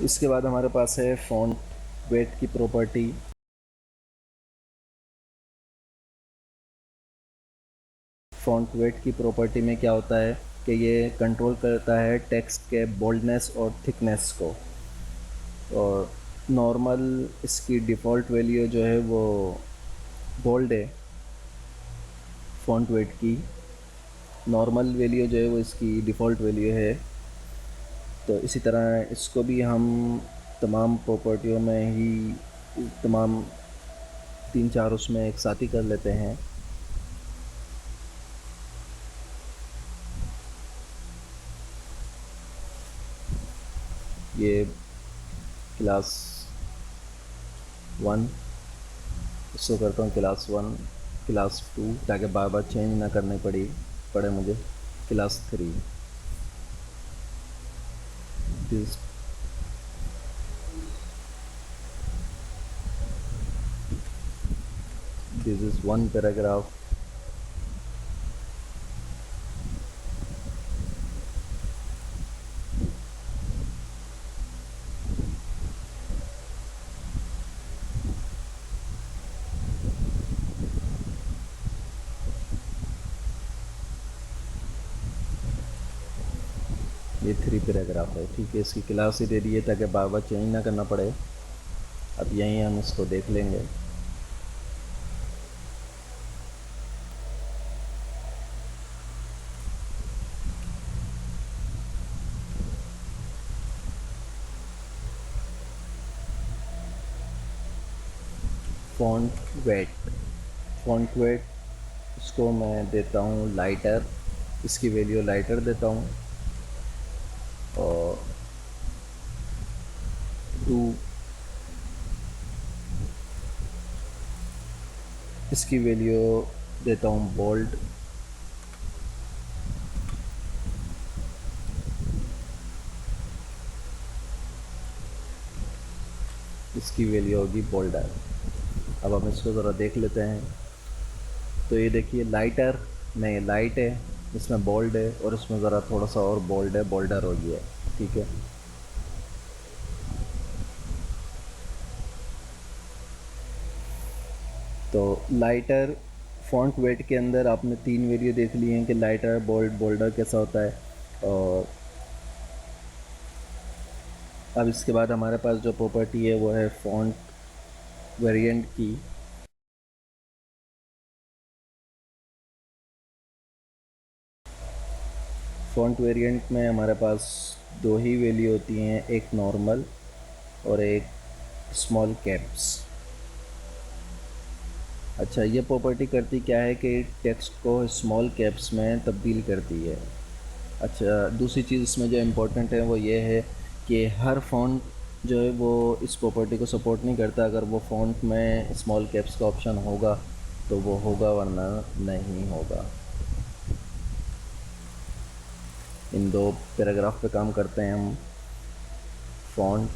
इसके बाद हमारे पास है फ़ॉन्ट वेट की प्रॉपर्टी। फ़ॉन्ट वेट की प्रॉपर्टी में क्या होता है कि ये कंट्रोल करता है टेक्स्ट के बोल्डनेस और थिकनेस को। और नॉर्मल इसकी डिफ़ॉल्ट वैल्यू जो है वो बोल्ड है। फ़ॉन्ट वेट की नॉर्मल वैल्यू जो है वो इसकी डिफ़ॉल्ट वैल्यू है। तो इसी तरह इसको भी हम तमाम प्रॉपर्टियों में ही तमाम तीन चार उसमें एक साथ ही कर लेते हैं। ये क्लास 1, इसको करता हूँ क्लास 1, क्लास 2, ताकि बार बार चेंज ना करनी पड़े मुझे। Class 3, this this is one paragraph. ये 3 पैराग्राफ है, ठीक है। इसकी क्लास ही दे दी है ताकि बार बार चेंज ना करना पड़े। अब यहीं हम इसको देख लेंगे। फ़ॉन्ट वेट, फ़ॉन्ट वेट इसको मैं देता हूँ लाइटर। इसकी वैल्यू लाइटर देता हूँ। और 2, इसकी वैल्यू देता हूँ बोल्ड। इसकी वैल्यू होगी बोल्डर। अब हम इसको ज़रा देख लेते हैं। तो ये देखिए लाइटर में ये लाइट है, इसमें बोल्ड है, और इसमें ज़रा थोड़ा सा और बोल्ड है, बोल्डर हो गया है, ठीक है। तो लाइटर फ़ॉन्ट वेट के अंदर आपने 3 वैल्यू देख लिए हैं कि लाइटर, बोल्ड, बोल्डर कैसा होता है। और अब इसके बाद हमारे पास जो प्रॉपर्टी है वो है फ़ॉन्ट वेरिएंट की। फ़ॉन्ट वेरिएंट में हमारे पास 2 ही वैल्यू होती हैं, एक नॉर्मल और एक स्मॉल कैप्स। अच्छा, ये प्रॉपर्टी करती क्या है कि टेक्स्ट को स्मॉल कैप्स में तब्दील करती है। अच्छा, दूसरी चीज़ इसमें जो इम्पोर्टेंट है वो ये है कि हर फ़ॉन्ट जो है वो इस प्रॉपर्टी को सपोर्ट नहीं करता। अगर वो फ़ॉन्ट में स्मॉल कैप्स का ऑप्शन होगा तो वो होगा, वरना नहीं होगा। इन 2 पैराग्राफ पे काम करते हैं हम। फ़ॉन्ट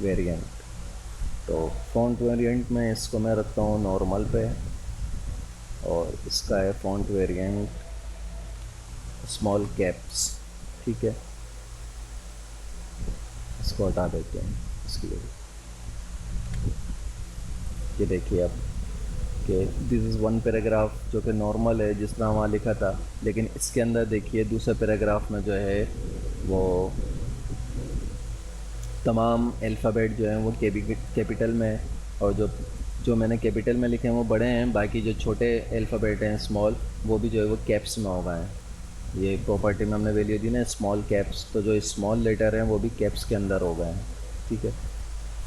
वेरिएंट, तो फ़ॉन्ट वेरिएंट में इसको मैं रखता हूँ नॉर्मल पे, और इसका है फ़ॉन्ट वेरिएंट स्मॉल कैप्स, ठीक है। इसको हटा देते हैं इसकी वजह। ये देखिए अब कि दिस इज़ वन पैराग्राफ जो कि नॉर्मल है जिस तरह वहाँ लिखा था, लेकिन इसके अंदर देखिए दूसरे पैराग्राफ में जो है वो तमाम अल्फ़ाबेट जो हैं वो कैपिटल में है। और जो जो मैंने कैपिटल में लिखे हैं वो बड़े हैं, बाकी जो छोटे अल्फ़ाबेट हैं स्मॉल, वो भी जो है वो कैप्स में हो गए हैं। ये प्रॉपर्टी में हमने वैल्यू दी ना स्मॉल कैप्स, तो जो स्मॉल लेटर हैं वो भी कैप्स के अंदर हो गए हैं, ठीक है।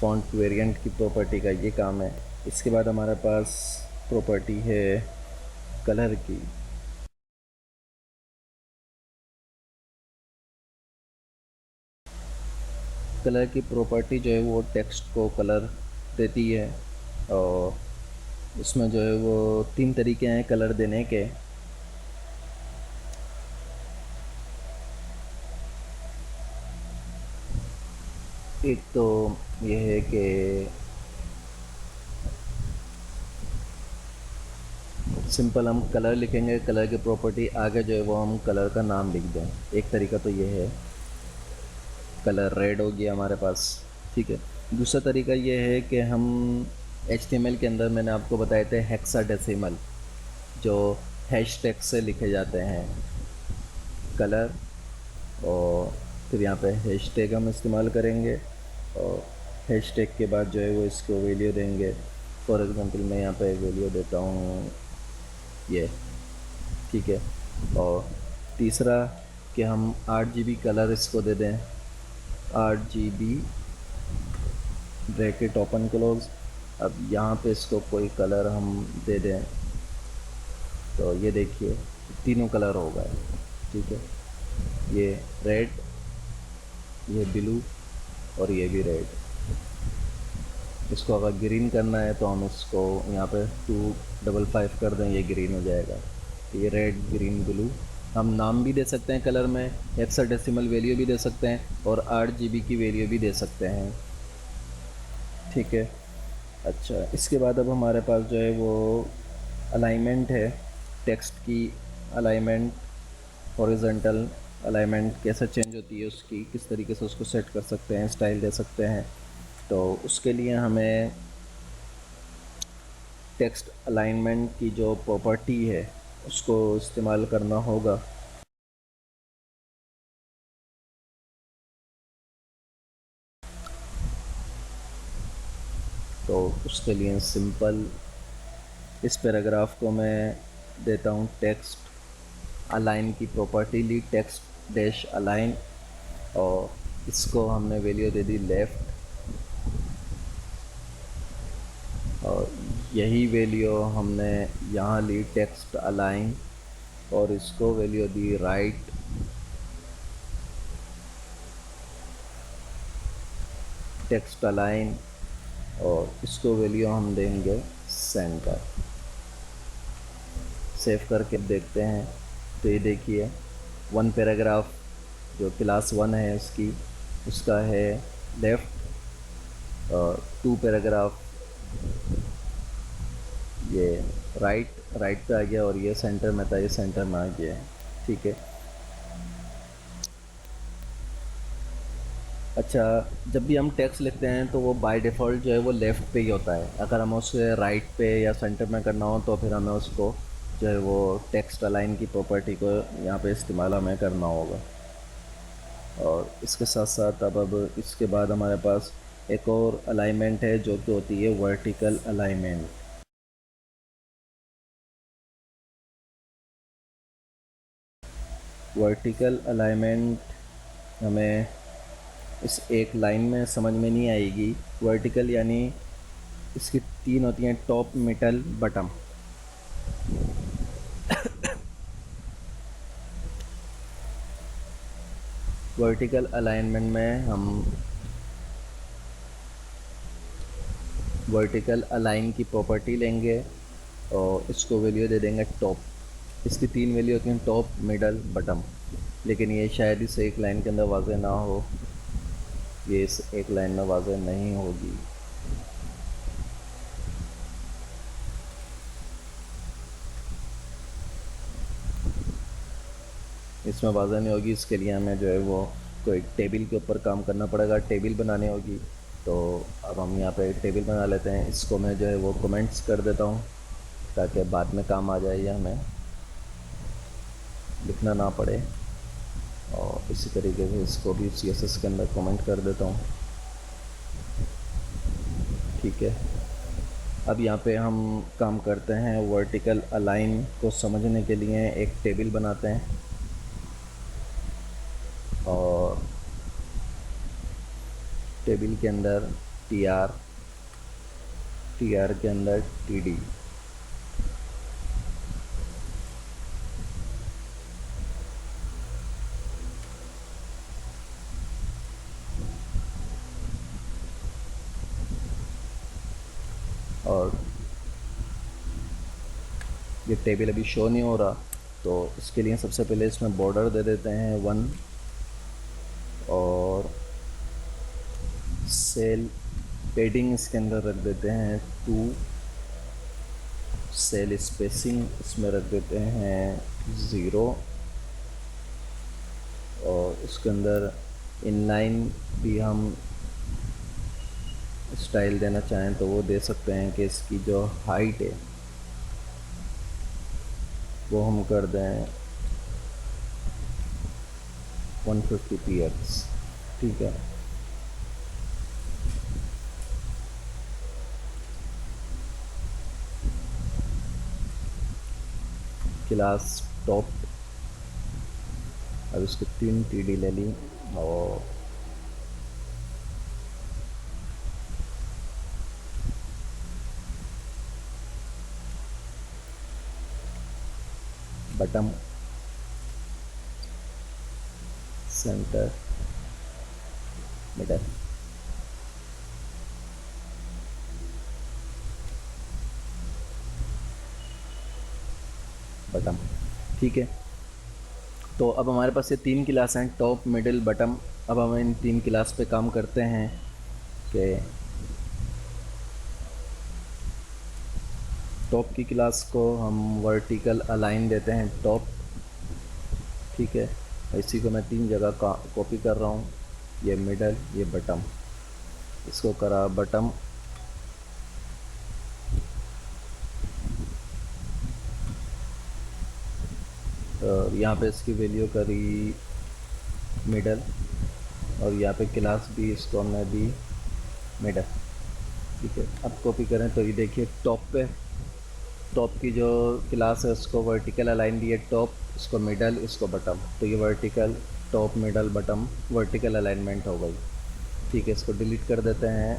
फ़ॉन्ट वेरिएंट की प्रॉपर्टी का ये काम है। इसके बाद हमारे पास प्रॉपर्टी है कलर की। कलर की प्रॉपर्टी जो है वो टेक्स्ट को कलर देती है। और इसमें जो है वो 3 तरीके हैं कलर देने के। एक तो ये है कि सिंपल हम कलर लिखेंगे, कलर की प्रॉपर्टी आगे जो है वो हम कलर का नाम लिख दें, एक तरीका तो ये है। कलर रेड हो गया हमारे पास। ठीक है। दूसरा तरीका ये है कि हम HTML के अंदर मैंने आपको बताए थे हेक्साडेसिमल, जो हैश टैग से लिखे जाते हैं कलर, और फिर यहाँ पे हैश टैग हम इस्तेमाल करेंगे, और हैश टैग के बाद जो है वो इसको वैल्यू देंगे। फॉर एग्ज़ाम्पल मैं यहाँ पे वैल्यू देता हूँ ये। ठीक है। और तीसरा कि हम 8 GB कलर इसको दे दें, 8 GB ब्रैकेट ओपन क्लोज। अब यहाँ पे इसको कोई कलर हम दे दें, तो ये देखिए तीनों कलर हो गए। ठीक है। ये रेड, ये ब्लू, और ये भी रेड। इसको अगर ग्रीन करना है तो हम इसको यहाँ पे 255 कर दें, ये ग्रीन हो जाएगा। तो ये रेड, ग्रीन, ब्लू। हम नाम भी दे सकते हैं कलर में, हेक्साडेसिमल वैल्यू भी दे सकते हैं, और 8 GB की वैल्यू भी दे सकते हैं। ठीक है। अच्छा, इसके बाद अब हमारे पास जो है वो अलाइनमेंट है, टेक्स्ट की अलाइनमेंट, हॉरिजॉन्टल अलाइनमेंट कैसे चेंज होती है उसकी, किस तरीके से उसको सेट कर सकते हैं, स्टाइल दे सकते हैं। तो उसके लिए हमें टेक्स्ट अलाइनमेंट की जो प्रॉपर्टी है उसको इस्तेमाल करना होगा। तो उसके लिए सिंपल इस पैराग्राफ को मैं देता हूँ टेक्स्ट अलाइन की प्रॉपर्टी ली, टेक्स्ट डैश अलाइन, और इसको हमने वैल्यू दे दी लेफ़्ट, और यही वैल्यू हमने यहाँ ली टेक्स्ट अलाइन, और इसको वैल्यू दी राइट, टेक्स्ट अलाइन, और इसको वैल्यू हम देंगे सेंटर। सेव करके देखते हैं तो ये देखिए 1 पैराग्राफ जो क्लास 1 है उसकी, उसका है लेफ़्ट, और 2 पैराग्राफ ये राइट पे आ गया, और ये सेंटर में था, ये सेंटर में आ गया है। ठीक है। अच्छा, जब भी हम टेक्स्ट लिखते हैं तो वो बाय डिफ़ॉल्ट जो है वो लेफ़्ट पे ही होता है। अगर हमें उसे राइट पे या सेंटर में करना हो तो फिर हमें उसको जो है वो टेक्स्ट अलाइन की प्रॉपर्टी को यहाँ पे इस्तेमाल हमें करना होगा। और इसके साथ साथ अब इसके बाद हमारे पास एक और अलाइनमेंट है जो कि होती है वर्टिकल अलाइनमेंट। वर्टिकल अलाइनमेंट हमें इस एक लाइन में समझ में नहीं आएगी। वर्टिकल यानी इसकी 3 होती हैं, top, middle, bottom. Vertical alignment में हम वर्टिकल अलाइन की प्रॉपर्टी लेंगे और इसको वैल्यू दे देंगे टॉप। इसकी 3 वैल्यू होती हैं, टॉप, मिडल, बटम। लेकिन ये शायद इस एक लाइन के अंदर वाज़े ना हो, ये इस एक लाइन में वाज़े नहीं होगी। इसमें वाज़े नहीं होगी, इसके लिए हमें जो है वो कोई टेबल के ऊपर काम करना पड़ेगा, टेबल बनानी होगी। तो अब हम यहाँ पे टेबल बना लेते हैं। इसको मैं जो है वो कमेंट्स कर देता हूँ ताकि बाद में काम आ जाए, या हमें लिखना ना पड़े। और इसी तरीके से इसको भी CSS के अंदर कमेंट कर देता हूँ। ठीक है। अब यहाँ पे हम काम करते हैं, वर्टिकल अलाइन को समझने के लिए एक टेबल बनाते हैं, और टेबल के अंदर TR, TR के अंदर TD, और ये टेबल अभी शो नहीं हो रहा, तो इसके लिए सबसे पहले इसमें बॉर्डर दे देते हैं 1, और सेल पेडिंग इसके अंदर रख देते हैं 2, सेल स्पेसिंग इसमें रख देते हैं 0, और इसके अंदर इनलाइन भी हम स्टाइल देना चाहें तो वो दे सकते हैं कि इसकी जो हाइट है वो हम कर दें 150 px, ठीक है। क्लास टॉप, अब इसको 3 TD ले ली और बटन सेंटर मिडल, बटन, ठीक है। तो अब हमारे पास ये 3 क्लास हैं, टॉप मिडिल बटम। अब हम इन 3 क्लास पे काम करते हैं कि टॉप की क्लास को हम वर्टिकल अलाइन देते हैं टॉप, ठीक है। इसी को मैं 3 जगह का कॉपी कर रहा हूँ, ये मिडल, ये बटम, इसको करा बटम, और यहाँ पे इसकी वैल्यू करी मिडल, और यहाँ पे क्लास भी इसको हमने दी मिडल, ठीक है। अब कॉपी करें तो ये देखिए टॉप पे, टॉप की जो क्लास है उसको वर्टिकल अलाइन दिए टॉप, इसको मिडल, इसको बटम, तो ये vertical top middle bottom vertical alignment हो गई, ठीक है। इसको डिलीट कर देते हैं।